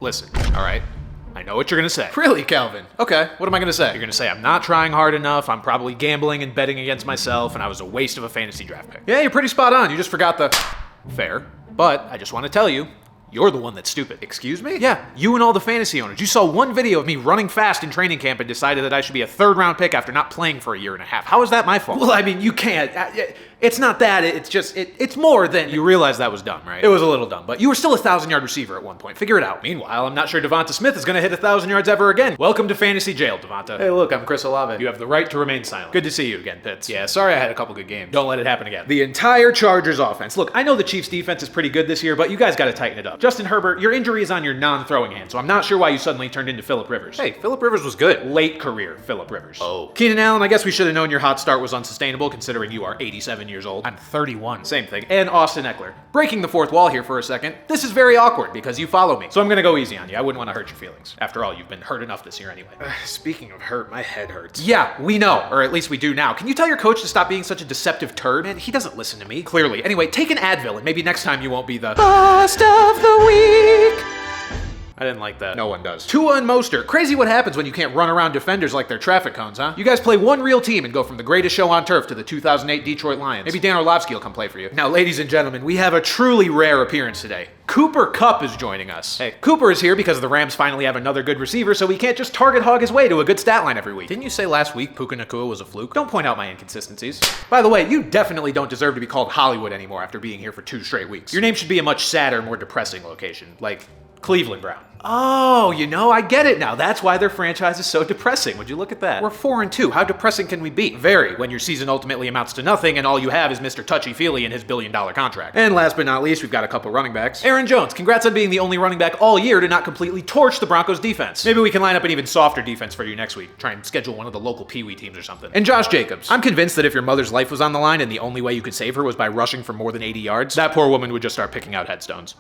Listen, all right? I know what you're gonna say. Really, Calvin? Okay, what am I gonna say? You're gonna say I'm not trying hard enough, I'm probably gambling and betting against myself, and I was a waste of a fantasy draft pick. Yeah, you're pretty spot on. You just forgot the... Fair, but I just want to tell you, you're the one that's stupid. Excuse me? Yeah, you and all the fantasy owners. You saw one video of me running fast in training camp and decided that I should be a third-round pick after not playing for a year and a half. How is that my fault? Well, I mean, you can't. It's not that. It's just, it's more than... You realize that was dumb, right? It was a little dumb, but you were still a 1,000-yard receiver at one point. Figure it out. Meanwhile, I'm not sure Devonta Smith is going to hit 1,000 yards ever again. Welcome to fantasy jail, Devonta. Hey, look, I'm Chris Olave. You have the right to remain silent. Good to see you again, Pitts. Yeah, sorry I had a couple good games. Don't let it happen again. The entire Chargers offense. Look, I know the Chiefs defense is pretty good this year, but you guys got to tighten it up. Justin Herbert, your injury is on your non-throwing hand, so I'm not sure why you suddenly turned into Phillip Rivers. Hey, Phillip Rivers was good. Late career Phillip Rivers. Oh. Keenan Allen, I guess we should have known your hot start was unsustainable considering you are 87 years old. I'm 31. Same thing. And Austin Eckler. Breaking the fourth wall here for a second. This is very awkward because you follow me, so I'm gonna go easy on you. I wouldn't want to hurt your feelings. After all, you've been hurt enough this year anyway. Speaking of hurt, my head hurts. Yeah, we know, or at least we do now. Can you tell your coach to stop being such a deceptive turd? Man, he doesn't listen to me, clearly. Anyway, take an Advil and maybe next time you won't be the bust of the week. I didn't like that. No one does. Tua and Mostert. Crazy what happens when you can't run around defenders like they're traffic cones, huh? You guys play one real team and go from the greatest show on turf to the 2008 Detroit Lions. Maybe Dan Orlovsky will come play for you. Now, ladies and gentlemen, we have a truly rare appearance today. Cooper Kupp is joining us. Hey, Cooper is here because the Rams finally have another good receiver, so he can't just target hog his way to a good stat line every week. Didn't you say last week Puka Nacua was a fluke? Don't point out my inconsistencies. By the way, you definitely don't deserve to be called Hollywood anymore after being here for 2 straight weeks. Your name should be a much sadder, more depressing location, like Cleveland Brown. Oh, I get it now. That's why their franchise is so depressing. Would you look at that? We're 4-2. How depressing can we be? Very, when your season ultimately amounts to nothing and all you have is Mr. Touchy-Feely and his billion-dollar contract. And last but not least, we've got a couple running backs. Aaron Jones, congrats on being the only running back all year to not completely torch the Broncos defense. Maybe we can line up an even softer defense for you next week. Try and schedule one of the local Pee Wee teams or something. And Josh Jacobs. I'm convinced that if your mother's life was on the line and the only way you could save her was by rushing for more than 80 yards, that poor woman would just start picking out headstones.